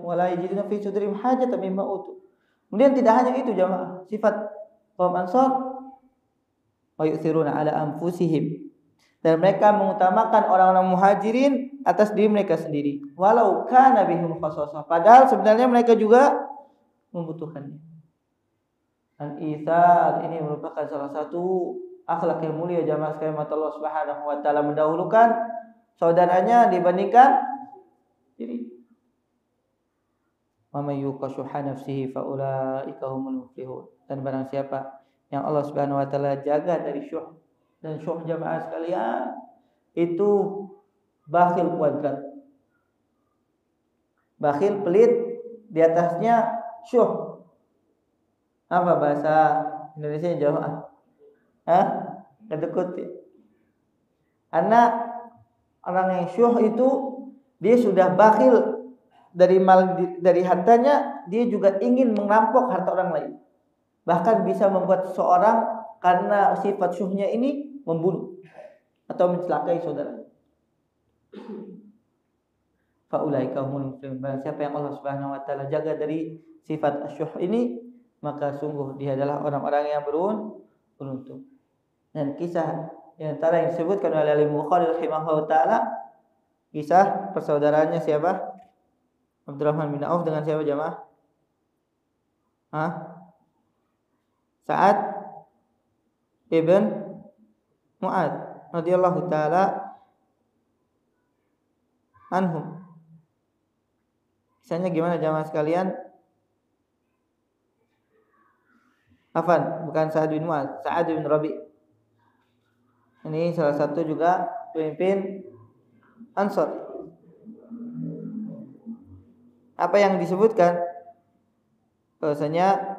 Wala yajiduna fi sudurihim hajatan mimma utu. Kemudian tidak hanya itu jamaah, sifat kaum Ansar wa yu'thiruna ala anfusihim. Dan mereka mengutamakan orang-orang Muhajirin atas diri mereka sendiri. Walau kana bihim khassasah. Padahal sebenarnya mereka juga membutuhkannya. Al-itsar ini merupakan salah satu akhlak yang mulia jamaah sekalian Allah Subhanahu wa taala mendahulukan saudaranya dibandingkan diri. Wa may yuqashuha nafsihi fa ulaika humul muflihun. Dan barang siapa yang Allah Subhanahu wa taala jaga dari syuh, dan syuh jamaah sekalian itu bakhil kuadrat. Bakhil pelit, di atasnya syuh. Apa bahasa Indonesia jamaah? Kedekut ya. Karena orang yang syuh itu dia sudah bakhil dari hartanya, dia juga ingin merampok harta orang lain. Bahkan bisa membuat seseorang karena sifat syuhnya ini membunuh atau mencelakai saudara. Faulaika humul muflihun. Siapa yang Allah Subhanahu wa taala jaga dari sifat asyuh ini, maka sungguh dia adalah orang-orang yang beruntung. Dan kisah yang antara yang disebutkan oleh Imam Bukhari rahimahullah taala, kisah persaudaraannya siapa? Abdurrahman bin Auf dengan siapa jamaah? Sa'ad ibn Mu'adz radhiyallahu taala anhum. Kisahnya gimana jamaah sekalian? Afan, bukan Sa'ad bin Mu'adz, Sa'ad bin Rabi'. Ini salah satu juga pemimpin Ansar. Apa yang disebutkan? Bahwasanya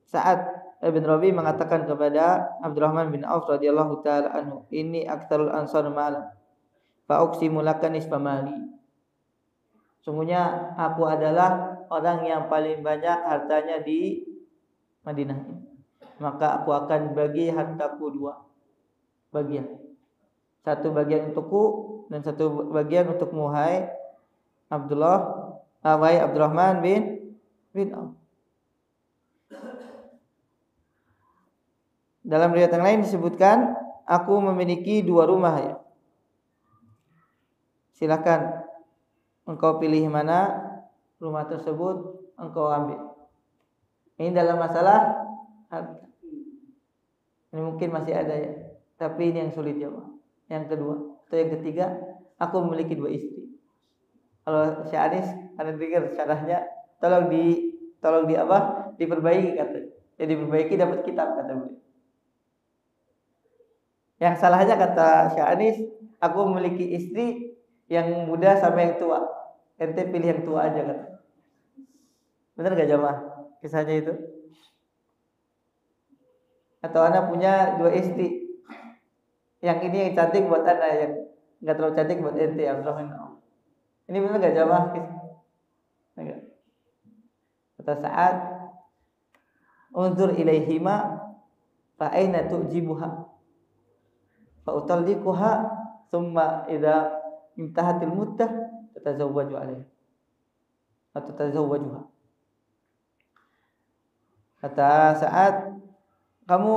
Sa'ad bin Rabi' mengatakan kepada Abdurrahman bin Auf radhiyallahu taala anhu, "Ini aktsarul ansar malan, fa uqsimu laka nisfa mali." Sungguhnya aku adalah orang yang paling banyak hartanya di Madinah ini. Maka aku akan bagi hartaku 2 bagian. 1 bagian untukku dan 1 bagian untukmu hai Abdurrahman bin Auf. Dalam riwayat yang lain disebutkan, aku memiliki 2 rumah ya. Silakan engkau pilih mana rumah tersebut engkau ambil. Ini dalam masalah harta. Ini mungkin masih ada ya, tapi ini yang sulit ya Pak. Yang kedua atau yang ketiga, aku memiliki 2 istri. Kalau Syekh Anis ada dengar syarahnya, tolong diperbaiki kata. Ya diperbaiki dapat kitab kata beliau. Yang salahnya kata Syekh Anis, aku memiliki istri yang muda sama yang tua. Ente pilih yang tua aja kata. Benar gak jamaah kisahnya itu? Atau anak punya 2 istri, yang ini yang cantik buat anak, yang nggak terlalu cantik buat ente Abdurrahman. Ini benar gak jamaah kisah? Kata Sa'ad, unzur ilaihima fa aina tujibuha fa utallikuha thumma idza intahatil muddah tatazawwaju alaiha atau tatazawwajuha. Kata Sa'ad, kamu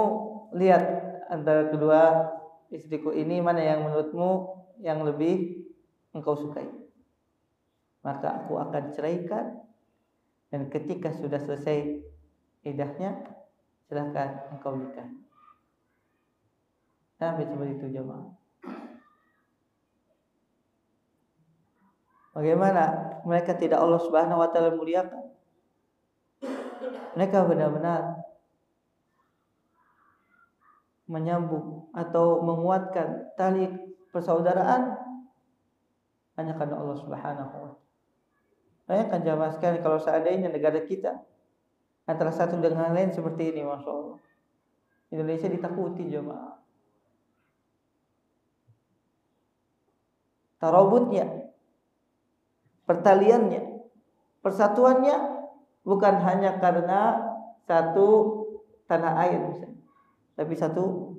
lihat antara kedua istriku ini mana yang menurutmu yang lebih engkau sukai, maka aku akan ceraikan, dan ketika sudah selesai iddahnya silakan engkau nikah. Sampai seperti itu jemaah. Bagaimana mereka tidak Allah Subhanahu wa taala muliakan? Mereka benar-benar menyambung atau menguatkan tali persaudaraan hanya karena Allah Subhanahu wa taala. Bayangkan jamaah sekalian kalau seandainya negara kita antara satu dengan lain seperti ini, Masya Allah, Indonesia ditakuti jamaah. Tarabutnya, pertaliannya, persatuannya bukan hanya karena satu tanah air misalnya, tapi satu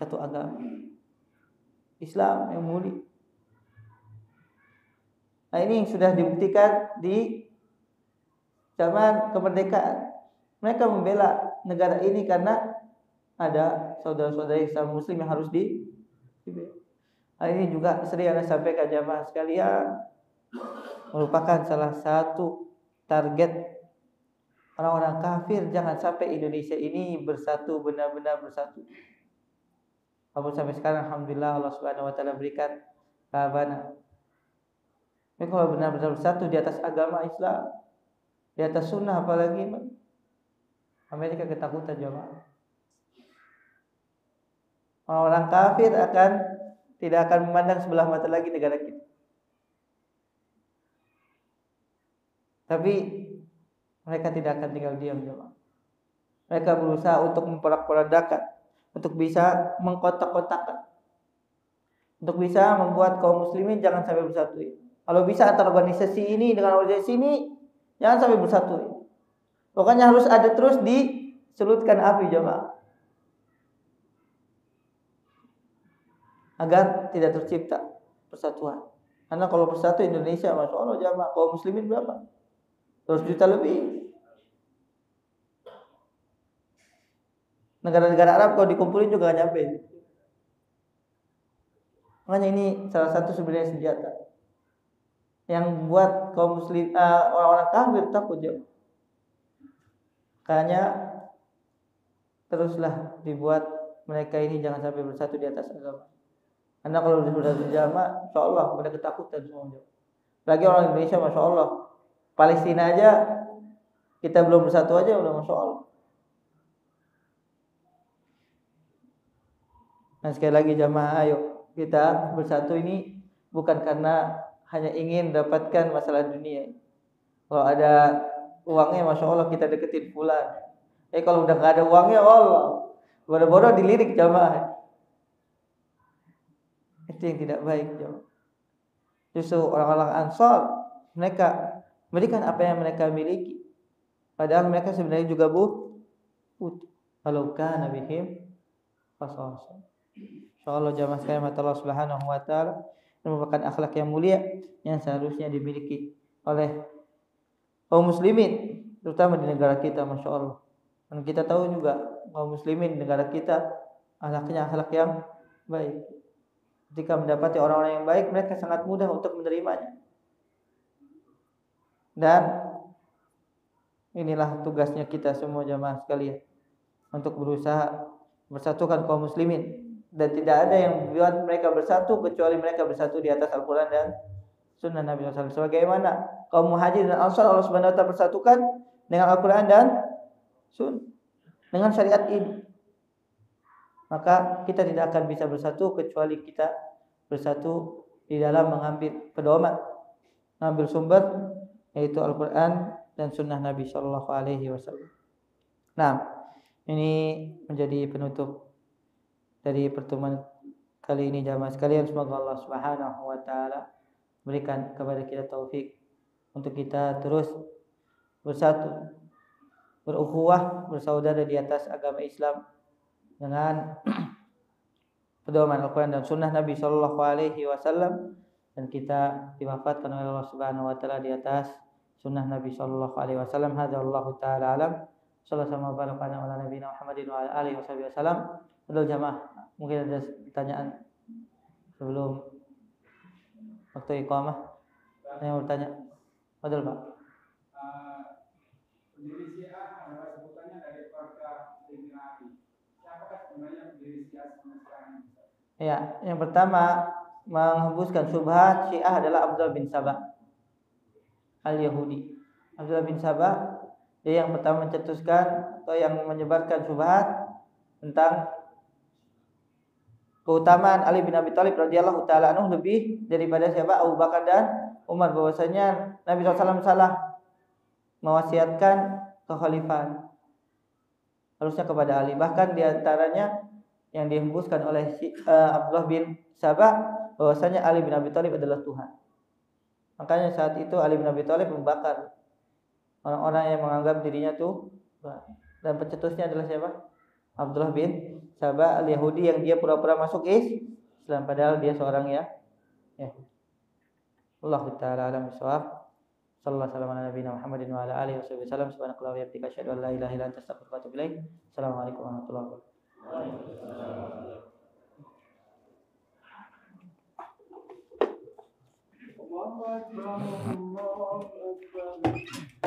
agama, Islam yang mulia. Nah, ini yang sudah dibuktikan di zaman kemerdekaan. Mereka membela negara ini karena ada saudara-saudara Islam Muslim yang harus dibela. Nah, ini juga sering Anda sampaikan jamaah sekalian, merupakan salah satu target orang-orang kafir. Jangan sampai Indonesia ini bersatu, benar-benar bersatu. Walaupun sampai sekarang alhamdulillah Allah Subhanahu wa taala berikan keamanan. Tapi kalau benar-benar bersatu di atas agama Islam, di atas sunnah, apalagi Amerika ketakutan jemaah. Orang-orang kafir tidak akan memandang sebelah mata lagi negara kita. Tapi mereka tidak akan tinggal diam jemaah. Mereka berusaha untuk memporak-porandakan, untuk bisa mengkotak-kotakan, untuk bisa membuat kaum muslimin jangan sampai bersatu. Kalau bisa antara organisasi ini dengan organisasi ini jangan sampai bersatu. Pokoknya harus ada terus diselutkan api jemaah, agar tidak tercipta persatuan. Karena kalau bersatu Indonesia, masya Allah jemaah, kaum muslimin berapa? 200 juta lebih. Negara-negara Arab kalau dikumpulin juga gak nyampe. Makanya ini salah satu sebenarnya senjata yang buat kaum muslim, orang-orang kafir takut jauh. Makanya teruslah dibuat mereka ini jangan sampai bersatu di atas agama. Karena kalau sudah berjamaah, insya Allah mereka ketakutan semua. Lagi orang Indonesia, masya Allah, Palestina aja kita belum bersatu aja udah masya Allah. Nah sekali lagi jamaah, ayo kita bersatu ini bukan karena hanya ingin dapatkan masalah dunia. Kalau ada uangnya, masya Allah kita deketin fulan. Kalau udah nggak ada uangnya, Allah, bodoh-bodoh dilirik jamaah. Itu yang tidak baik jamaah. Justru orang-orang Ansar, mereka memberikan apa yang mereka miliki, padahal mereka sebenarnya juga butuh. Kalau kana bihim khasasah. Insyaallah jamaah sekalian mata Allah Subhanahu wa taala, ini merupakan akhlak yang mulia yang seharusnya dimiliki oleh kaum muslimin, terutama di negara kita, masya Allah. Dan kita tahu juga kaum muslimin di negara kita akhlaknya akhlak yang baik. Ketika mendapati orang-orang yang baik, mereka sangat mudah untuk menerimanya. Dan inilah tugasnya kita semua jamaah sekalian, untuk berusaha bersatukan kaum muslimin. Dan tidak ada yang membuat mereka bersatu kecuali mereka bersatu di atas Al-Quran dan Sunnah Nabi SAW. Sebagaimana kaum Muhajir dan Ansar Allah Subhanahu wa taala persatukan dengan Al-Quran dan Sunnah, dengan syariat ini. Maka kita tidak akan bisa bersatu kecuali kita bersatu di dalam mengambil pedoman, mengambil sumber, yaitu Al-Quran dan Sunnah Nabi Sallallahu Alaihi Wasallam. Nah, ini menjadi penutup dari pertemuan kali ini jamaah sekalian. Semoga Allah Subhanahu wa taala berikan kepada kita taufik untuk kita terus bersatu, berukhuwah, bersaudara di atas agama Islam dengan pedoman Al-Quran dan Sunnah Nabi Sallallahu Alaihi Wasallam, dan kita diwafatkan oleh Allah Subhanahu Wa Taala di atas Sunnah Nabi Sallallahu Alaihi Wasallam. Hadza Allahu Taala alam. Sallallahu alaihi wa sallam ala nabiyina Muhammadin wa ala alihi wasallam. Betul jamaah, mungkin ada pertanyaan sebelum waktu iqamah. Ada yang bertanya? Betul Pak. Pendiri Syiah adalah sebutannya dari keluarga Sayyidina Ali. Siapakah sebenarnya pendiri Syiah sekarang? Ya, yang pertama menghembuskan syubhat Syiah adalah Abdullah bin Sabah Al-Yahudi. Abdullah bin Sabah dia yang pertama mencetuskan atau yang menyebarkan syubhat tentang keutamaan Ali bin Abi Thalib radhiyallahu taala anhu lebih daripada siapa? Abu Bakar dan Umar, bahwasanya Nabi SAW salah mewasiatkan kekhalifahan, harusnya kepada Ali. Bahkan diantaranya yang dihembuskan oleh Abdullah bin Sabah bahwasanya Ali bin Abi Thalib adalah Tuhan. Makanya saat itu Ali bin Abi Thalib membakar orang-orang yang menganggap dirinya Tuhan. Dan pencetusnya adalah siapa? Abdullah bin Saba al-Yahudi yang dia pura-pura masuk Islam padahal dia seorang ya. Allah taala alam bisawab. Sallallahu alaihi wasallam nabiyina Muhammadin wa ala alihi wasallam. Subhanallahi wa bihamdihi asyhadu an la ilaha illa anta astaghfiruka wa atubu ilaik. Assalamualaikum warahmatullahi wabarakatuh. Allahu Akbar, Allahu Akbar.